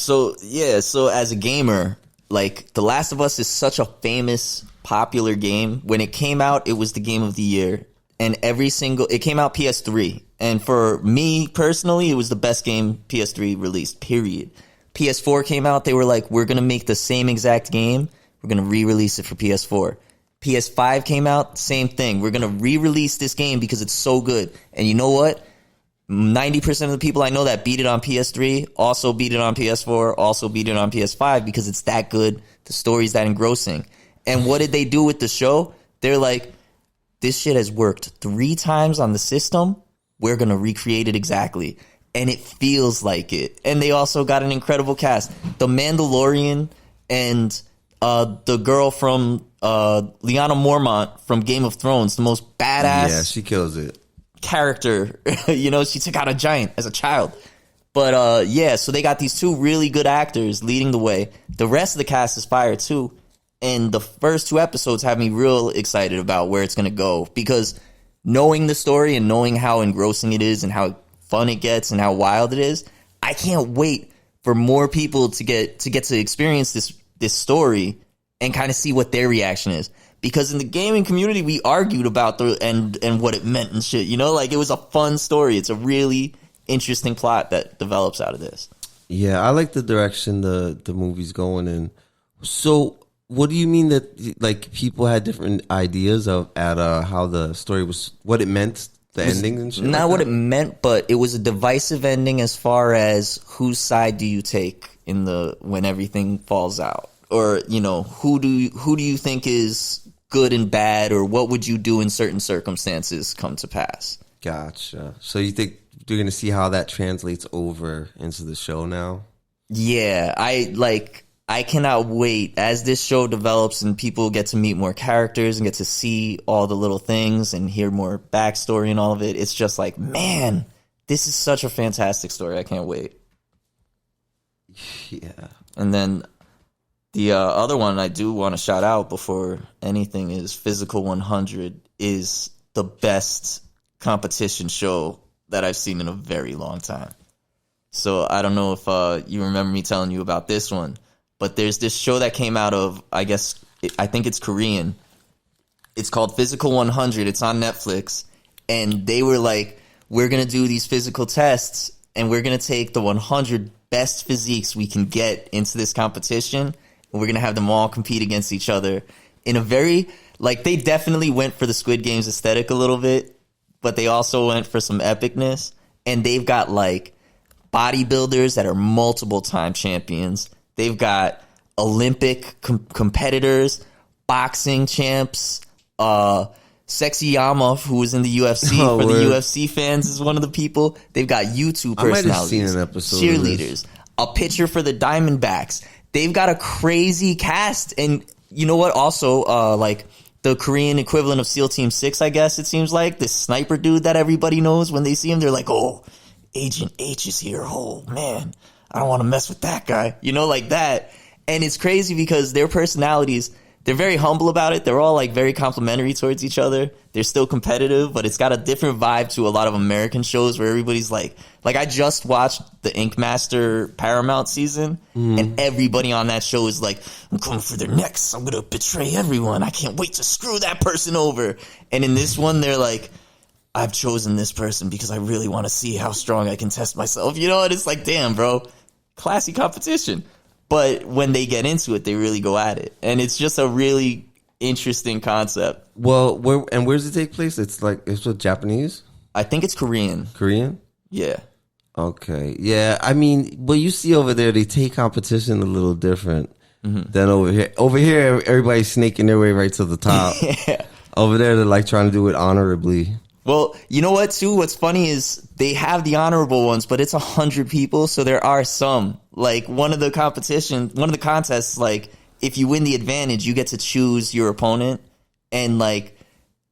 So as a gamer, like, The Last of Us is such a famous, popular game. When it came out, it was the game of the year. And it came out PS3. And for me personally, it was the best game PS3 released, period. PS4 came out, they were like, we're going to make the same exact game. We're going to re-release it for PS4. PS5 came out, same thing. We're going to re-release this game because it's so good. And you know what? 90% of the people I know that beat it on PS3 also beat it on PS4, also beat it on PS5 because it's that good. The story's that engrossing. And what did they do with the show? They're like, this shit has worked 3 times on the system. We're going to recreate it exactly. And it feels like it. And they also got an incredible cast. The Mandalorian and the girl from Lyanna Mormont from Game of Thrones, the most badass. Yeah, she kills it. Character. She took out a giant as a child. But so they got these 2 really good actors leading the way. The rest of the cast is fire too. And the first 2 episodes have me real excited about where it's going to go. Because knowing the story and knowing how engrossing it is and how fun it gets and how wild it is, I can't wait for more people to get to experience this story and kind of see what their reaction is. because in the gaming community we argued about the and what it meant and shit. You know, like it was a fun story. It's a really interesting plot that develops out of this. Yeah, I like the direction the movie's going in. So, what do you mean that like people had different ideas of how the story was, what it meant, the ending and shit? Not what it meant, but it was a divisive ending as far as whose side do you take in when everything falls out, or you know, who do you think is good and bad, or what would you do in certain circumstances come to pass? Gotcha. So you think you're gonna see how that translates over into the show now? Yeah, I cannot wait as this show develops and people get to meet more characters and get to see all the little things and hear more backstory and all of it. It's just like, man, this is such a fantastic story. I can't wait. Yeah. And then the other one I do want to shout out before anything is Physical 100 is the best competition show that I've seen in a very long time. So I don't know if you remember me telling you about this one. But there's this show that came out of, I think it's Korean. It's called Physical 100. It's on Netflix. And they were like, we're going to do these physical tests, and we're going to take the 100 best physiques we can get into this competition, and we're going to have them all compete against each other in a very, like, they definitely went for the Squid Games aesthetic a little bit, but they also went for some epicness. And they've got, like, bodybuilders that are multiple-time champions. They've got Olympic competitors, boxing champs, Sexy Yama, who was in the UFC. The UFC fans is one of the people. They've got YouTube personalities, I might have seen an episode cheerleaders, a pitcher for the Diamondbacks. They've got a crazy cast. And you know what? Also, like the Korean equivalent of SEAL Team 6, I guess it seems like. This sniper dude that everybody knows when they see him. They're like, oh, Agent H is here. Oh, man. I don't want to mess with that guy, you know, like that. And it's crazy because their personalities, they're very humble about it. They're all like very complimentary towards each other. They're still competitive, but it's got a different vibe to a lot of American shows where everybody's like I just watched the Ink Master Paramount season, and everybody on that show is like, I'm coming for their necks. I'm going to betray everyone. I can't wait to screw that person over. And in this one, they're like, I've chosen this person because I really want to see how strong I can test myself. You know, and it's like, damn, bro. Classy competition. But when they get into it, they really go at it. And it's just a really interesting concept. Well, where does it take place? It's with Japanese? I think it's Korean. Korean? Yeah. Okay. Yeah, I mean, what you see over there, they take competition a little different than over here. Over here, everybody's snaking their way right to the top. Yeah. Over there, they're like trying to do it honorably. Well, you know what, too? What's funny is they have the honorable ones, but it's 100 people, so there are some. Like, one of the contests, like, if you win the advantage, you get to choose your opponent. And, like,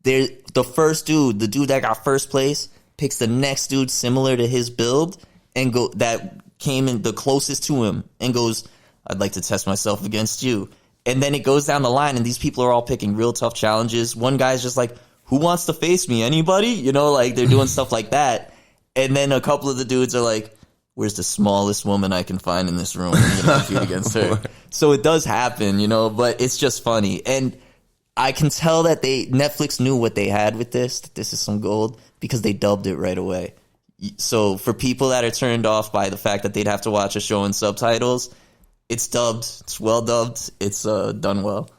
the first dude, the dude that got first place, picks the next dude similar to his build and that came in the closest to him and goes, I'd like to test myself against you. And then it goes down the line, and these people are all picking real tough challenges. One guy's just like, who wants to face me? Anybody? You know, like they're doing stuff like that. And then a couple of the dudes are like, where's the smallest woman I can find in this room? I'm going to compete against her. So it does happen, you know, but it's just funny. And I can tell that Netflix knew what they had with this, that this is some gold, because they dubbed it right away. So for people that are turned off by the fact that they'd have to watch a show in subtitles, it's dubbed. It's well dubbed. It's done well.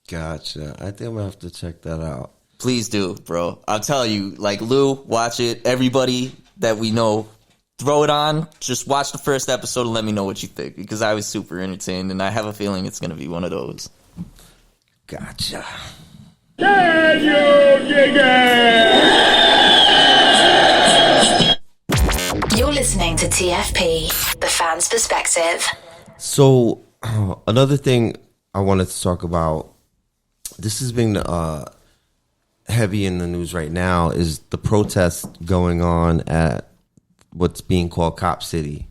Gotcha. I think I'm going to have to check that out. Please do, bro. I'll tell you, like, Lou, watch it. Everybody that we know, throw it on. Just watch the first episode and let me know what you think, because I was super entertained, and I have a feeling it's going to be one of those. Gotcha. Can you dig it? You're listening to TFP, the fan's perspective. So, another thing I wanted to talk about, this has been heavy in the news right now, is the protests going on at what's being called Cop City.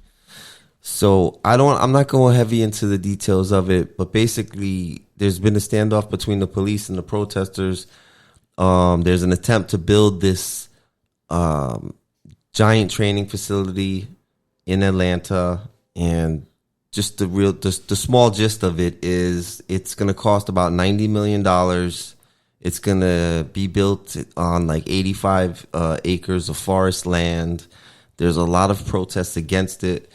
So I'm not going heavy into the details of it, but basically there's been a standoff between the police and the protesters. There's an attempt to build this giant training facility in Atlanta, and just the small gist of it is it's going to cost about $90 million It's going to be built on like 85 acres of forest land. There's a lot of protests against it.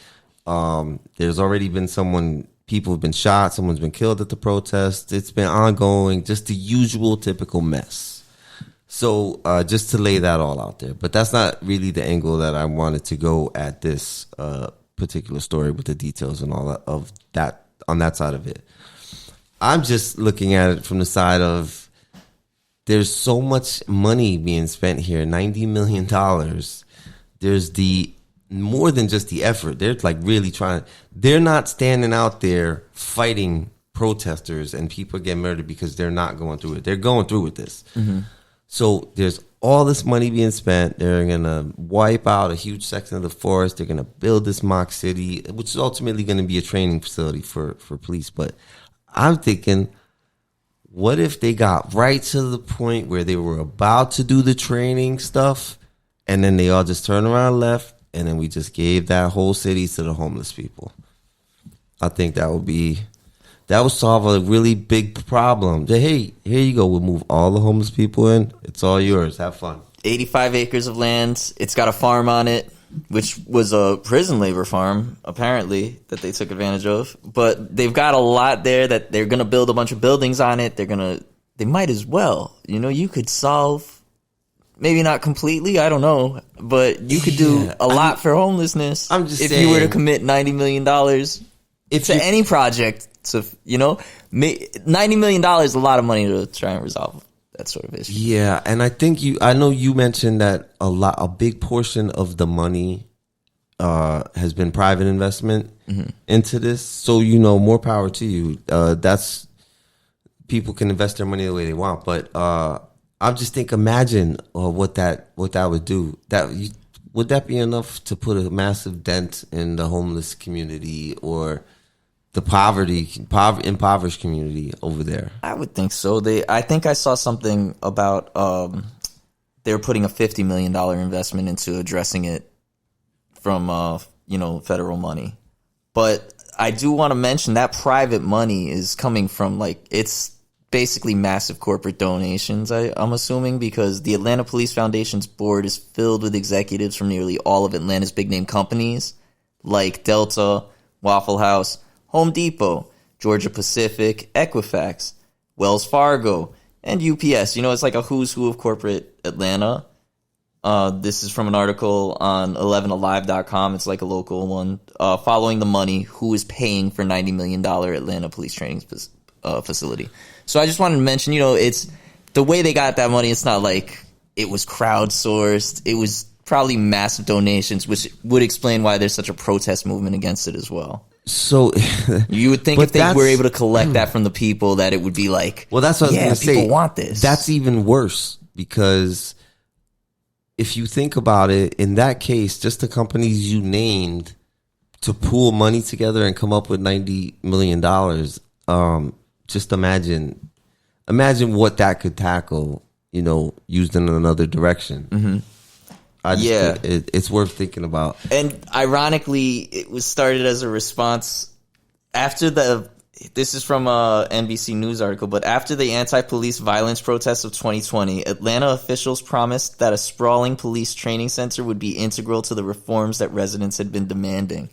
There's already been people have been shot. Someone's been killed at the protest. It's been ongoing, just the usual typical mess. So just to lay that all out there. But that's not really the angle that I wanted to go at this particular story with the details and all that, of that on that side of it. I'm just looking at it from the side of there's so much money being spent here, $90 million. There's the more than just the effort. They're like really trying. They're not standing out there fighting protesters and people get murdered because they're not going through it. They're going through with this. Mm-hmm. So there's all this money being spent. They're going to wipe out a huge section of the forest. They're going to build this mock city, which is ultimately going to be a training facility for police. But I'm thinking, what if they got right to the point where they were about to do the training stuff and then they all just turned around and left and then we just gave that whole city to the homeless people? I think that would solve a really big problem. Hey, here you go. We'll move all the homeless people in. It's all yours. Have fun. 85 acres of land. It's got a farm on it, which was a prison labor farm, apparently, that they took advantage of. But they've got a lot there that they're going to build a bunch of buildings on it. They might as well. You could solve, maybe not completely, I don't know, but you could do a lot for homelessness. I'm just if saying, you were to commit $90 million to any project. So, $90 million is a lot of money to try and resolve that sort of issue. Yeah, and I know you mentioned that a big portion of the money has been private investment into this. So, more power to you. That's people can invest their money the way they want. But I just think, imagine what that would do. Would that be enough to put a massive dent in the homeless community or the impoverished community over there? I would think so. I think I saw something about they're putting a $50 million investment into addressing it from federal money. But I do want to mention that private money is coming from it's basically massive corporate donations, I'm assuming, because the Atlanta Police Foundation's board is filled with executives from nearly all of Atlanta's big name companies like Delta, Waffle House, Home Depot, Georgia Pacific, Equifax, Wells Fargo, and UPS. It's like a who's who of corporate Atlanta. This is from an article on 11alive.com. It's like a local one. Following the money, who is paying for $90 million Atlanta police training facility. So I just wanted to mention, it's the way they got that money. It's not like it was crowdsourced. It was probably massive donations, which would explain why there's such a protest movement against it as well. So you would think if they were able to collect that from the people, that it would be like, well, that's what I was going to say. People want this. That's even worse, because if you think about it, in that case, just the companies you named to pool money together and come up with $90 million, just imagine what that could tackle, used in another direction. Mm-hmm. It's worth thinking about. And ironically, it was started as a response after this is from a NBC News article, but after the anti-police violence protests of 2020, Atlanta officials promised that a sprawling police training center would be integral to the reforms that residents had been demanding.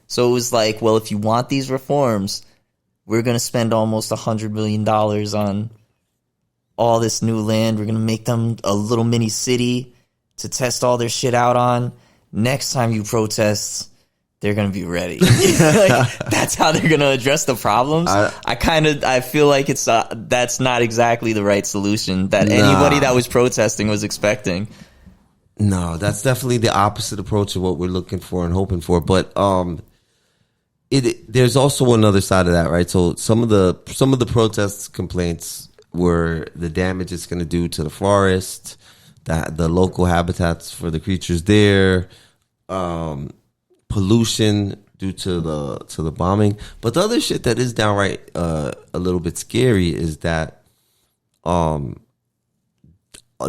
So it was like, well, if you want these reforms, we're going to spend almost $100 million on all this new land. We're going to make them a little mini city to test all their shit out on. Next time you protest, they're going to be ready. That's how they're going to address the problems. I feel like that's not exactly the right solution that anybody that was protesting was expecting. No, that's definitely the opposite approach of what we're looking for and hoping for. But there's also another side of that, right? So some of the protest complaints were the damage it's going to do to the forest, the local habitats for the creatures there, pollution due to the bombing. But the other shit that is downright a little bit scary is that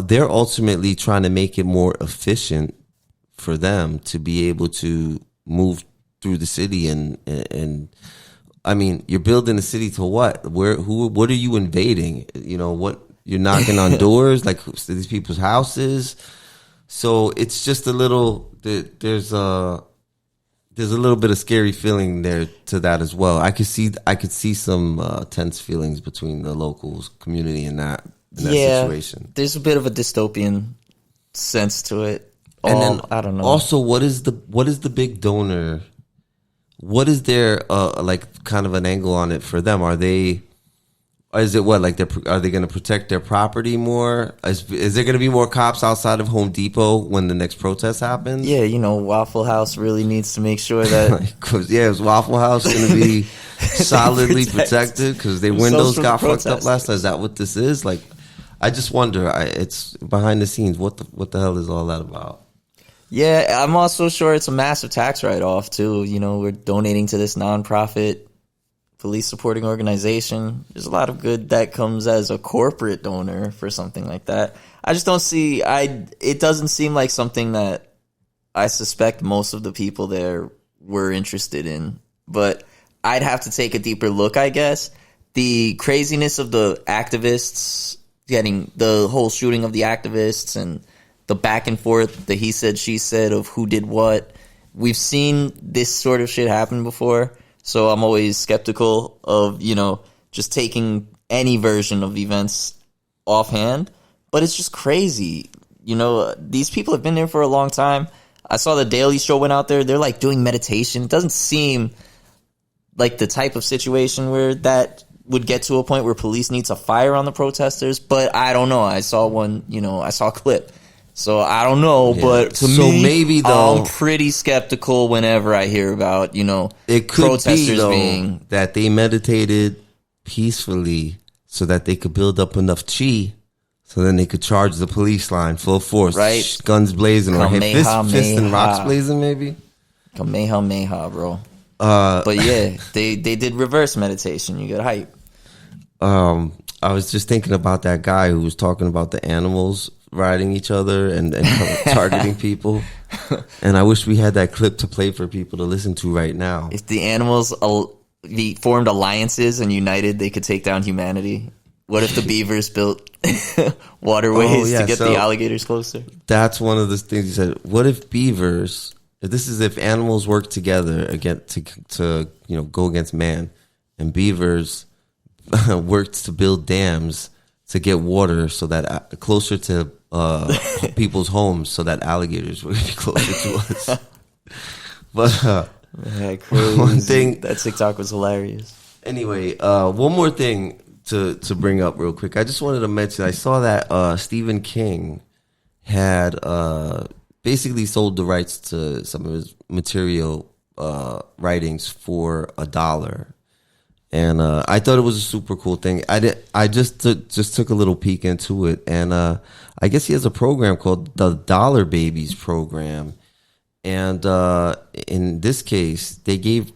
they're ultimately trying to make it more efficient for them to be able to move through the city and I mean, you're building a city to what? What are you invading? You're knocking on doors, like these people's houses. So it's just a little. There's a little bit of scary feeling there to that as well. I could see some tense feelings between the locals community and that situation. There's a bit of a dystopian sense to it. And then I don't know. Also, what is the big donor? What is their like kind of an angle on it for them? Are they going to protect their property more? Is there going to be more cops outside of Home Depot when the next protest happens? Yeah, Waffle House really needs to make sure that is Waffle House going to be solidly protected because their windows got fucked up last time? Is that what this is? Like, I just wonder. It's behind the scenes. What the hell is all that about? Yeah, I'm also sure it's a massive tax write-off, too. We're donating to this nonprofit police supporting organization. There's a lot of good that comes as a corporate donor for something like that. I just don't see... It doesn't seem like something that I suspect most of the people there were interested in. But I'd have to take a deeper look, I guess. The craziness of the activists, getting the whole shooting of the activists and the back and forth, the he said, she said of who did what. We've seen this sort of shit happen before, so I'm always skeptical of, just taking any version of events offhand. But it's just crazy. These people have been there for a long time. I saw the Daily Show went out there. They're like doing meditation. It doesn't seem like the type of situation where that would get to a point where police need to fire on the protesters. But I don't know. I saw one, I saw a clip. So I don't know, but to me, maybe though, I'm pretty skeptical whenever I hear about, it could protesters be, though, being that they meditated peacefully so that they could build up enough chi, so then they could charge the police line full force, right? Guns blazing, or fist and rocks blazing, maybe. Kamehameha, bro. But yeah, they did reverse meditation. You get hype. I was just thinking about that guy who was talking about the animals riding each other and targeting people. And I wish we had that clip to play for people to listen to right now. If the animals formed alliances and united, they could take down humanity. What if the beavers built waterways to get the alligators closer? That's one of the things he said. What if beavers, if animals work together to go against man, and beavers worked to build dams to get water so that closer to people's homes, so that alligators would be closer to us. But crazy. One thing, that TikTok was hilarious. Anyway, one more thing to bring up real quick. I just wanted to mention, I saw that Stephen King had basically sold the rights to some of his material writings for $1. And I thought it was a super cool thing. I just took a little peek into it, and I guess he has a program called the Dollar Babies program. And in this case, they give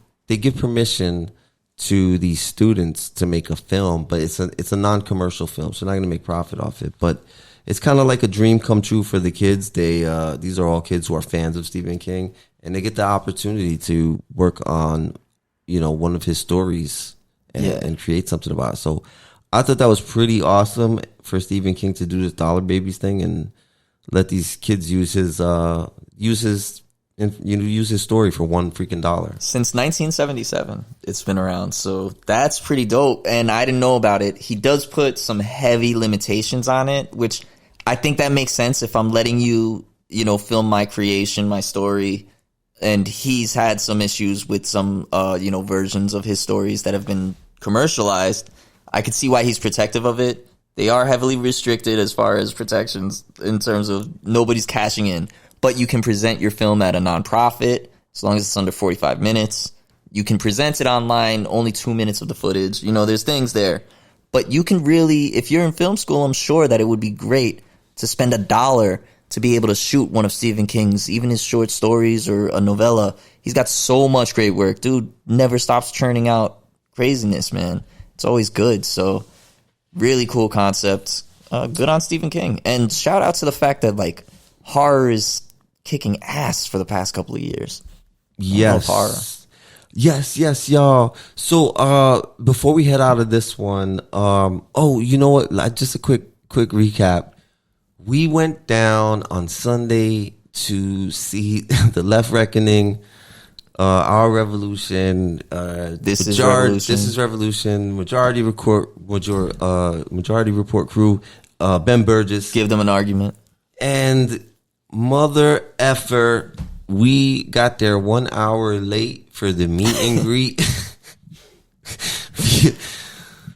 permission to these students to make a film, but it's a non-commercial film, so they're not going to make profit off it. But it's kind of like a dream come true for the kids. These are all kids who are fans of Stephen King, and they get the opportunity to work on one of his stories and create something about it. So I thought that was pretty awesome for Stephen King to do this Dollar Babies thing and let these kids use his story for $1 freaking dollar. Since 1977, it's been around, so that's pretty dope. And I didn't know about it. He does put some heavy limitations on it, which I think that makes sense if I'm letting you, film my creation, my story. And he's had some issues with some, versions of his stories that have been commercialized. I could see why he's protective of it. They are heavily restricted as far as protections in terms of nobody's cashing in. But you can present your film at a nonprofit as long as it's under 45 minutes. You can present it online, only 2 minutes of the footage. There's things there. But you can really, if you're in film school, I'm sure that it would be great to spend $1 to be able to shoot one of Stephen King's, even his short stories or a novella. He's got so much great work. Dude never stops churning out craziness, man. It's always good. So really cool concept. Good on Stephen King. And shout out to the fact that horror is kicking ass for the past couple of years. Yes. Horror. Yes, y'all. So before we head out of this one, you know what? Just a quick quick recap. We went down on Sunday to see The Left Reckoning, Our Revolution, This is Revolution. This is Revolution, Majority Report crew, Ben Burgess. Give them an argument. And mother effer, we got there 1 hour late for the meet and greet.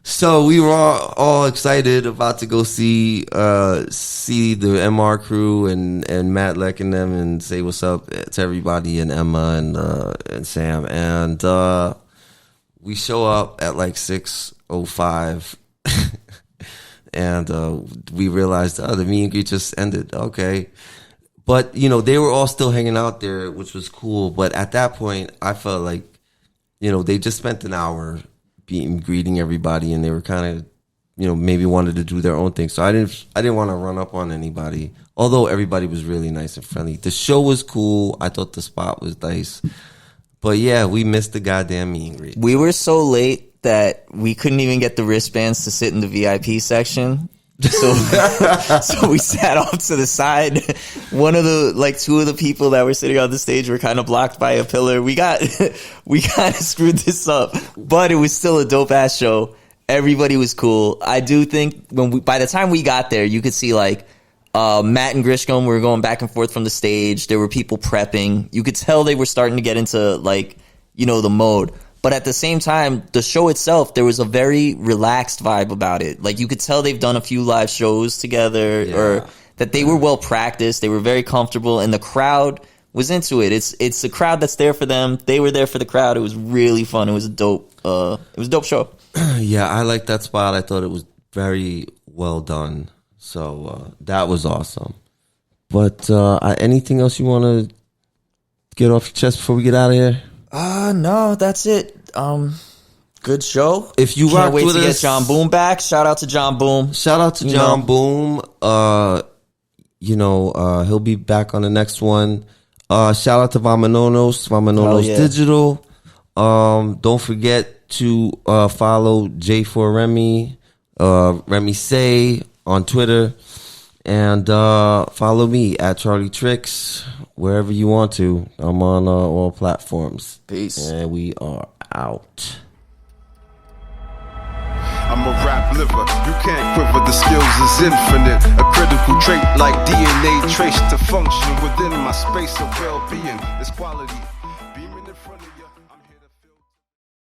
So we were all excited about to go see the MR crew and Matt Leck and them and say what's up to everybody and Emma and Sam. And we show up at like 6:05 and we realized the meet and greet just ended. Okay. But, they were all still hanging out there, which was cool. But at that point, I felt like, they just spent an hour greeting everybody, and they were kind of, maybe wanted to do their own thing. So I didn't want to run up on anybody, although everybody was really nice and friendly. The show was cool. I thought the spot was nice. But yeah, we missed the goddamn meet and greet. We were so late that we couldn't even get the wristbands to sit in the VIP section. So we sat off to the side. One of the two of the people that were sitting on the stage were kind of blocked by a pillar. We kind of screwed this up, but it was still a dope ass show. Everybody was cool. I do think by the time we got there, you could see Matt and Grisham were going back and forth from the stage. There were people prepping. You could tell they were starting to get into the mode. But at the same time, the show itself, there was a very relaxed vibe about it. You could tell they've done a few live shows together, or that they were well practiced. They were very comfortable, and the crowd was into it. It's the crowd that's there for them. They were there for the crowd. It was really fun. It was a dope show. Yeah, I liked that spot. I thought it was very well done. So that was awesome. But anything else you want to get off your chest before we get out of here? No, that's it. Good show. If you can't wait with to us, get jhanboom back. Shout out to jhanboom. Shout out to jhanboom. He'll be back on the next one. Shout out to vamanonosdigital. Don't forget to follow J4Remy, remise on Twitter, and follow me at charlietrix wherever you want to. I'm on all platforms. Peace. And we are out. I'm a rap liver, you can't quiver, the skills is infinite. A critical trait like DNA trace to function within my space of well-being. It's quality.